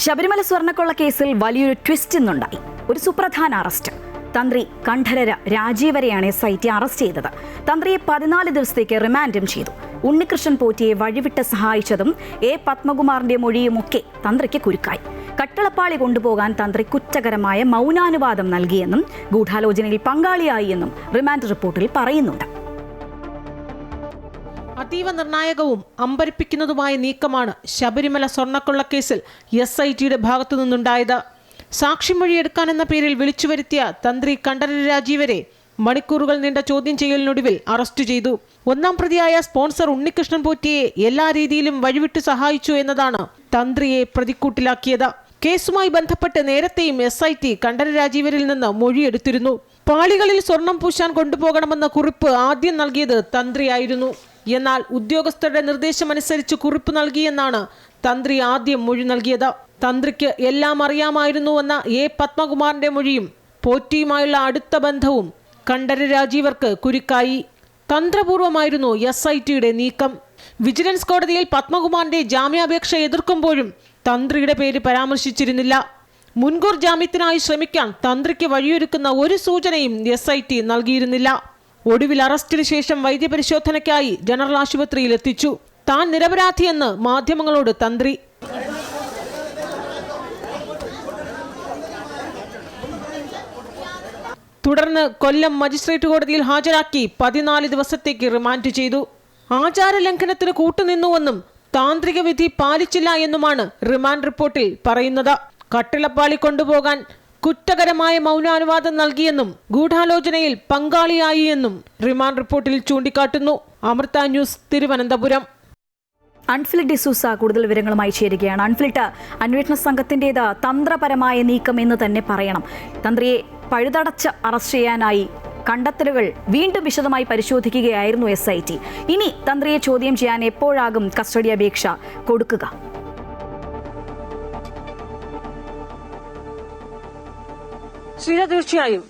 ശബരിമല സ്വർണ്ണക്കൊള്ള കേസിൽ വലിയൊരു ട്വിസ്റ്റ് ഇന്നുണ്ടായി. ഒരു സുപ്രധാന അറസ്റ്റ്. തന്ത്രി കണ്ഠരര് രാജീവരെയാണ് SIT അറസ്റ്റ് ചെയ്തത്. തന്ത്രിയെ 14 ദിവസത്തേക്ക് റിമാൻഡും ചെയ്തു. ഉണ്ണികൃഷ്ണൻ പോറ്റിയെ വഴിവിട്ട് സഹായിച്ചതും പത്മകുമാറിന്റെ മൊഴിയുമൊക്കെ തന്ത്രിക്ക് കുരുക്കായി. കട്ടളപ്പാളി കൊണ്ടുപോകാൻ തന്ത്രി കുറ്റകരമായ മൗനാനുവാദം നൽകിയെന്നും ഗൂഢാലോചനയിൽ പങ്കാളിയായി എന്നും റിമാൻഡ് റിപ്പോർട്ടിൽ പറയുന്നുണ്ട്. അതീവ നിർണായകവും അമ്പരപ്പിക്കുന്നതുമായ നീക്കമാണ് ശബരിമല സ്വർണ്ണക്കൊള്ളക്കേസിൽ SITയുടെ ഭാഗത്തു നിന്നുണ്ടായത്. സാക്ഷിമൊഴിയെടുക്കാനെന്ന പേരിൽ വിളിച്ചു വരുത്തിയ തന്ത്രി കണ്ഠരര് രാജീവരെ മണിക്കൂറുകൾ നീണ്ട ചോദ്യം ചെയ്യലിനൊടുവിൽ അറസ്റ്റ് ചെയ്തു. ഒന്നാം പ്രതിയായ സ്പോൺസർ ഉണ്ണികൃഷ്ണൻ പോറ്റിയെ എല്ലാ രീതിയിലും വഴിവിട്ട് സഹായിച്ചു എന്നതാണ് തന്ത്രിയെ പ്രതിക്കൂട്ടിലാക്കിയത്. കേസുമായി ബന്ധപ്പെട്ട് നേരത്തെയും SIT കണ്ഠരര് രാജീവരിൽ നിന്ന് മൊഴിയെടുത്തിരുന്നു. പാളികളിൽ സ്വർണം പൂശാൻ കൊണ്ടുപോകണമെന്ന കുറിപ്പ് ആദ്യം നൽകിയത് തന്ത്രിയായിരുന്നു. എന്നാൽ ഉദ്യോഗസ്ഥരുടെ നിർദ്ദേശമനുസരിച്ച് കുറിപ്പ് നൽകിയെന്നാണ് തന്ത്രി ആദ്യം മൊഴി നൽകിയത്. തന്ത്രിക്ക് എല്ലാം അറിയാമായിരുന്നുവെന്ന പത്മകുമാറിന്റെ മൊഴിയും പോറ്റിയുമായുള്ള അടുത്ത ബന്ധവും കണ്ഠരര് രാജീവർക്ക് കുരുക്കായി. തന്ത്രപൂർവമായിരുന്നു SITയുടെ നീക്കം. വിജിലൻസ് കോടതിയിൽ പത്മകുമാറിന്റെ ജാമ്യാപേക്ഷ എതിർക്കുമ്പോഴും തന്ത്രിയുടെ പേര് പരാമർശിച്ചിരുന്നില്ല. മുൻകൂർ ജാമ്യത്തിനായി ശ്രമിക്കാൻ തന്ത്രിക്ക് വഴിയൊരുക്കുന്ന ഒരു സൂചനയും SIT നൽകിയിരുന്നില്ല. ഒടുവിൽ അറസ്റ്റിന് ശേഷം വൈദ്യപരിശോധനയ്ക്കായി ജനറൽ ആശുപത്രിയിൽ എത്തിച്ചു. താൻ നിരപരാധിയെന്ന് മാധ്യമങ്ങളോട് തന്ത്രി. തുടർന്ന് കൊല്ലം മജിസ്ട്രേറ്റ് കോടതിയിൽ ഹാജരാക്കി 14 ദിവസത്തേക്ക് റിമാൻഡ് ചെയ്തു. ആചാരലംഘനത്തിന് കൂട്ടുനിന്നുവെന്നും താന്ത്രിക വിധി പാലിച്ചില്ല എന്നുമാണ് റിമാൻഡ് റിപ്പോർട്ടിൽ പറയുന്നത്. കട്ടിളപ്പാളി കൊണ്ടുപോകാൻ കുറ്റകരമായ മൗനാനുവാദം നൽകിയെന്നും ഗൂഢാലോചനയിൽ പങ്കാളിയായി എന്നും റിമാൻഡ് റിപ്പോർട്ടിൽ ചൂണ്ടിക്കാട്ടുന്നു. അമൃത ന്യൂസ്, തിരുവനന്തപുരം. അൺഫിൽഡ് ഡിസൂസ കൂടുതൽ വിവരങ്ങളുമായി ചേരുകയാണ്. അൺഫിൽഡ്, അന്വേഷണ സംഘത്തിൻ്റേത് തന്ത്രപരമായ നീക്കം എന്ന് തന്നെ പറയണം. തന്ത്രിയെ പഴുതടച്ച് അറസ്റ്റ് ചെയ്യാനായി കണ്ടെത്തലുകൾ വീണ്ടും വിശദമായി പരിശോധിക്കുകയായിരുന്നു SIT. ഇനി തന്ത്രിയെ ചോദ്യം ചെയ്യാൻ എപ്പോഴാകും കസ്റ്റഡി അപേക്ഷ കൊടുക്കുക? ശ്രീജ, തീർച്ചയായും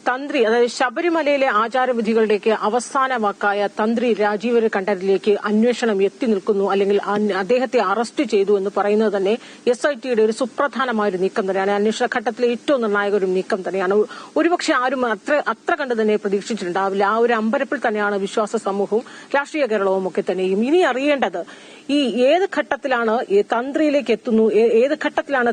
തന്ത്രി, അതായത് ശബരിമലയിലെ ആചാരവിധികളുടെയൊക്കെ അവസാന വാക്കായ തന്ത്രി രാജീവര് കണ്ഠരരിലേക്ക് അന്വേഷണം എത്തി നിൽക്കുന്നു, അല്ലെങ്കിൽ അദ്ദേഹത്തെ അറസ്റ്റ് ചെയ്തു എന്ന് പറയുന്നത് തന്നെ SITയുടെ ഒരു സുപ്രധാനമായ നീക്കം തന്നെയാണ്. അന്വേഷണ ഘട്ടത്തിലെ ഏറ്റവും നിർണായക ഒരു നീക്കം തന്നെയാണ്. ഒരുപക്ഷെ ആരും അത്ര കണ്ട് തന്നെ പ്രതീക്ഷിച്ചിട്ടുണ്ടാവില്ല. ആ ഒരു അമ്പരപ്പിൽ തന്നെയാണ് വിശ്വാസ സമൂഹവും രാഷ്ട്രീയ കേരളവും ഒക്കെ തന്നെയും. ഇനി അറിയേണ്ടത് ഈ ഏത് ഘട്ടത്തിലാണ് തന്ത്രിയിലേക്ക് എത്തുന്നു, ഏത് ഘട്ടത്തിലാണ്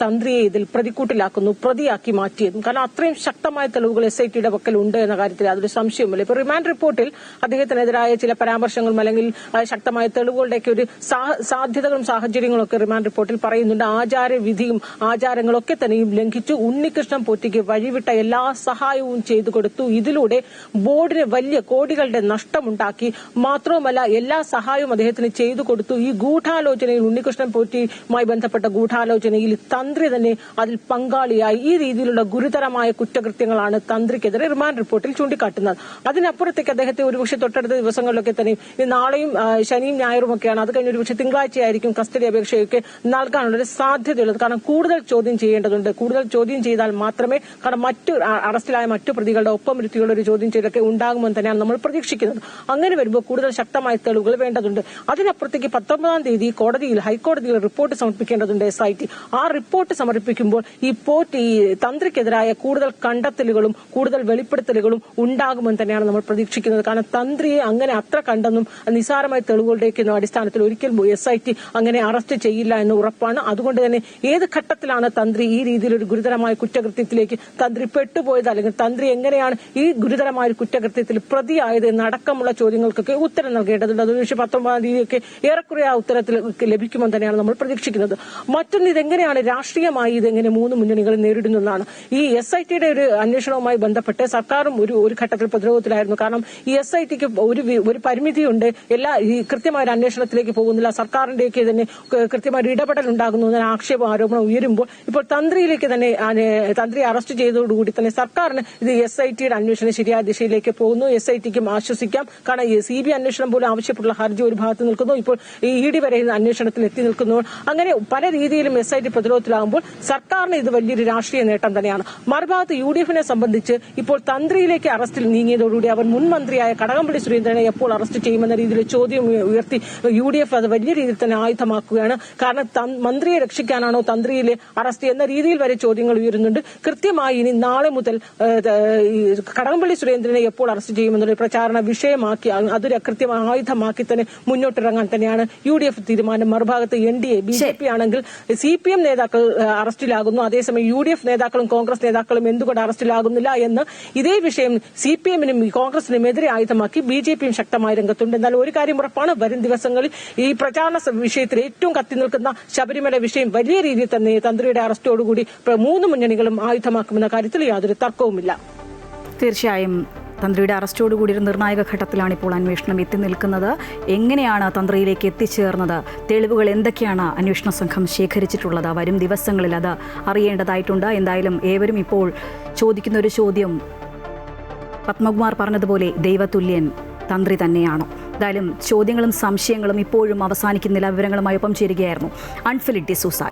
തന്ത്രിയെ ഇതിൽ പ്രതിക്കൂട്ടിലാക്കുന്നു, പ്രതിയാക്കി മാറ്റിയതും. കാരണം അത്രയും ശക്തമായ തെളിവുകൾ SITയുടെ പക്കൽ ഉണ്ട് എന്ന കാര്യത്തിൽ അതൊരു സംശയമില്ല. ഇപ്പൊ റിമാൻഡ് റിപ്പോർട്ടിൽ അദ്ദേഹത്തിനെതിരായ ചില പരാമർശങ്ങളും അല്ലെങ്കിൽ ശക്തമായ തെളിവുകളുടെയൊക്കെ ഒരു സാധ്യതകളും സാഹചര്യങ്ങളും ഒക്കെ റിമാൻഡ് റിപ്പോർട്ടിൽ പറയുന്നുണ്ട്. ആചാരവിധിയും ആചാരങ്ങളൊക്കെ തന്നെയും ലംഘിച്ചു. ഉണ്ണികൃഷ്ണൻ പോറ്റിക്ക് വഴിവിട്ട എല്ലാ സഹായവും ചെയ്തു കൊടുത്തു. ഇതിലൂടെ ബോർഡിന് വലിയ കോടികളുടെ നഷ്ടമുണ്ടാക്കി. മാത്രവുമല്ല, എല്ലാ സഹായവും അദ്ദേഹത്തിന് ചെയ്തു കൊടുത്തു. ഈ ഗൂഢാലോചനയിൽ, ഉണ്ണികൃഷ്ണൻ പോറ്റിയുമായി ബന്ധപ്പെട്ട ഗൂഢാലോചനയിൽ തന്ത്രി തന്നെ അതിൽ പങ്കാളിയായി. ഈ രീതിയിലുള്ള ഗുരുതരമായ കുറ്റകൃത്യങ്ങളാണ് തന്ത്രിക്കെതിരെ റിമാൻഡ് റിപ്പോർട്ടിൽ ചൂണ്ടിക്കാട്ടുന്നത്. അതിനപ്പുറത്തേക്ക് അദ്ദേഹത്തെ ഒരുപക്ഷെ തൊട്ടടുത്ത ദിവസങ്ങളിലൊക്കെ തന്നെ, നാളെയും ശനിയും ഞായറും ഒക്കെയാണ്, അത് കഴിഞ്ഞ ഒരുപക്ഷെ തിങ്കളാഴ്ചയായിരിക്കും കസ്റ്റഡി അപേക്ഷയൊക്കെ നൽകാനുള്ള സാധ്യതയുള്ളത്. കാരണം കൂടുതൽ ചോദ്യം ചെയ്യേണ്ടതുണ്ട്. കൂടുതൽ ചോദ്യം ചെയ്താൽ മാത്രമേ, കാരണം അറസ്റ്റിലായ മറ്റു പ്രതികളുടെ ഒപ്പം ഇരുത്തിയുള്ള ഒരു ചോദ്യം ചെയ്യലൊക്കെ ഉണ്ടാകുമെന്ന് തന്നെയാണ് നമ്മൾ പ്രതീക്ഷിക്കുന്നത്. അങ്ങനെ വരുമ്പോൾ കൂടുതൽ ശക്തമായ തെളിവുകൾ വേണ്ടതുണ്ട്. അതിനപ്പുറത്തേക്ക് 19-ാം തീയതി ഹൈക്കോടതിയിൽ റിപ്പോർട്ട് സമർപ്പിക്കേണ്ടതുണ്ട് SIT. ആ റിപ്പോർട്ട് സമർപ്പിക്കുമ്പോൾ ഈ തന്ത്രിക്കെതിരായ കൂടുതൽ കണ്ടെത്തലുകളും കൂടുതൽ വെളിപ്പെടുത്തലുകളും ഉണ്ടാകുമെന്ന് തന്നെയാണ് നമ്മൾ പ്രതീക്ഷിക്കുന്നത്. കാരണം തന്ത്രിയെ അങ്ങനെ അത്ര കണ്ടെന്നും നിസ്സാരമായ തെളിവുകളുടെ അടിസ്ഥാനത്തിൽ ഒരിക്കലും SIT അങ്ങനെ അറസ്റ്റ് ചെയ്യില്ല എന്ന് ഉറപ്പാണ്. അതുകൊണ്ട് തന്നെ ഏത് ഘട്ടത്തിലാണ് തന്ത്രി ഈ രീതിയിലൊരു ഗുരുതരമായ കുറ്റകൃത്യത്തിലേക്ക് തന്ത്രി പെട്ടുപോയത്, അല്ലെങ്കിൽ തന്ത്രി എങ്ങനെയാണ് ഈ ഗുരുതരമായ ഒരു കുറ്റകൃത്യത്തിൽ പ്രതിയായത് എന്നടക്കമുള്ള ചോദ്യങ്ങൾക്കൊക്കെ ഉത്തരം നൽകേണ്ടതുണ്ട്. അത് 19-ാം തീയതിയൊക്കെ ഏറെക്കുറെ ആ ഉത്തരത്തിൽ ലഭിക്കുമെന്ന് തന്നെയാണ് നമ്മൾ പ്രതീക്ഷിക്കുന്നത്. മറ്റൊന്ന്, ഇതെങ്ങനെയാണ് രാഷ്ട്രീയമായി ഇതെങ്ങനെ മൂന്ന് മുന്നണികൾ നേരിടുന്നതാണ്. ഈ SITയുടെ ഒരു അന്വേഷണവുമായി ബന്ധപ്പെട്ട് സർക്കാരും ഒരു ഘട്ടത്തിൽ പ്രതിരോധത്തിലായിരുന്നു. കാരണം ഈ SITക്ക് ഒരു പരിമിതിയുണ്ട്. കൃത്യമായ ഒരു അന്വേഷണത്തിലേക്ക് പോകുന്നില്ല. സർക്കാരിന്റെയൊക്കെ തന്നെ കൃത്യമായ ഇടപെടൽ ഉണ്ടാകുന്നു എന്ന ആക്ഷേപം, ആരോപണം ഉയരുമ്പോൾ ഇപ്പോൾ തന്ത്രിയിലേക്ക് തന്നെ, തന്ത്രി അറസ്റ്റ് ചെയ്തതോടുകൂടി തന്നെ സർക്കാരിന് ഇത് SITയുടെ അന്വേഷണം ശരിയായ ദിശയിലേക്ക് പോകുന്നു. SITക്കും ആശ്വസിക്കാം. കാരണം CBI അന്വേഷണം പോലും ആവശ്യപ്പെട്ടുള്ള ഹർജി ഒരു ഭാഗത്ത് നിൽക്കുന്നു. നിൽക്കുന്നു, ഇപ്പോൾ ED വരെ അന്വേഷണത്തിൽ എത്തി നിൽക്കുന്നു. അങ്ങനെ പല രീതിയിലും SIT പ്രതിരോധത്തിലാകുമ്പോൾ സർക്കാരിന് ഇത് വലിയൊരു രാഷ്ട്രീയ നേട്ടം തന്നെയാണ്. മറുഭാഗത്ത് UDF-നെ സംബന്ധിച്ച് ഇപ്പോൾ തന്ത്രിയിലേക്ക് അറസ്റ്റിൽ നീങ്ങിയതോടുകൂടി അവർ മുൻ മന്ത്രിയായ കടകംപള്ളി സുരേന്ദ്രനെ എപ്പോൾ അറസ്റ്റ് ചെയ്യുമെന്ന രീതിയിൽ ചോദ്യം ഉയർത്തി UDF അത് വലിയ രീതിയിൽ തന്നെ ആയുധമാക്കുകയാണ്. കാരണം മന്ത്രിയെ രക്ഷിക്കാനാണോ തന്ത്രിയിലെ അറസ്റ്റ് എന്ന രീതിയിൽ വരെ ചോദ്യങ്ങൾ ഉയരുന്നുണ്ട്. കൃത്യമായി ഇനി നാളെ മുതൽ കടകംപള്ളി സുരേന്ദ്രനെ എപ്പോൾ അറസ്റ്റ് ചെയ്യുമെന്നുള്ള പ്രചാരണ വിഷയമാക്കി അതൊരു കൃത്യമായ ആയുധമാക്കി തന്നെ മുന്നോട്ടിറങ്ങാൻ തന്നെയാണ് UDF തീരുമാനം. മറുഭാഗത്ത് NDA BJP ആണെങ്കിൽ CPM നേതാക്കൾ അറസ്റ്റിലാകുന്നു, അതേസമയം UDF നേതാക്കളും കോൺഗ്രസ് നേതാക്കളും എന്തുകൊണ്ട് അറസ്റ്റിലാകുന്നില്ല എന്ന് ഇതേ വിഷയം CPM-നും കോൺഗ്രസിനും എതിരെ ആയുധമാക്കി BJP-യും ശക്തമായ രംഗത്തുണ്ട്. എന്നാൽ ഒരു കാര്യം ഉറപ്പാണ്, വരും ദിവസങ്ങളിൽ ഈ പ്രചാരണ വിഷയത്തിൽ ഏറ്റവും കത്തി നിൽക്കുന്ന ശബരിമല വിഷയം വലിയ രീതിയിൽ തന്നെ തന്ത്രിയുടെ അറസ്റ്റോടുകൂടി 3 മുന്നണികളും ആയുധമാക്കുമെന്ന കാര്യത്തിൽ യാതൊരു തർക്കവുമില്ല. തീർച്ചയായും തന്ത്രിയുടെ അറസ്റ്റോടുകൂടി ഒരു നിർണായക ഘട്ടത്തിലാണ് ഇപ്പോൾ അന്വേഷണം എത്തി നിൽക്കുന്നത്. എങ്ങനെയാണ് തന്ത്രിയിലേക്ക് എത്തിച്ചേർന്നത്, തെളിവുകൾ എന്തൊക്കെയാണ് അന്വേഷണ സംഘം ശേഖരിച്ചിട്ടുള്ളത്, വരും ദിവസങ്ങളിൽ അത് അറിയേണ്ടതായിട്ടുണ്ട്. എന്തായാലും ഏവരും ഇപ്പോൾ ചോദിക്കുന്ന ഒരു ചോദ്യം, പത്മകുമാർ പറഞ്ഞതുപോലെ ദൈവതുല്യൻ തന്ത്രി തന്നെയാണോ? എന്തായാലും ചോദ്യങ്ങളും സംശയങ്ങളും ഇപ്പോഴും അവസാനിക്കുന്നില്ല. വിവരങ്ങളുമായി ഒപ്പം ചേരുകയായിരുന്നു അൺഫിലിറ്റ് ഡിസൂസ.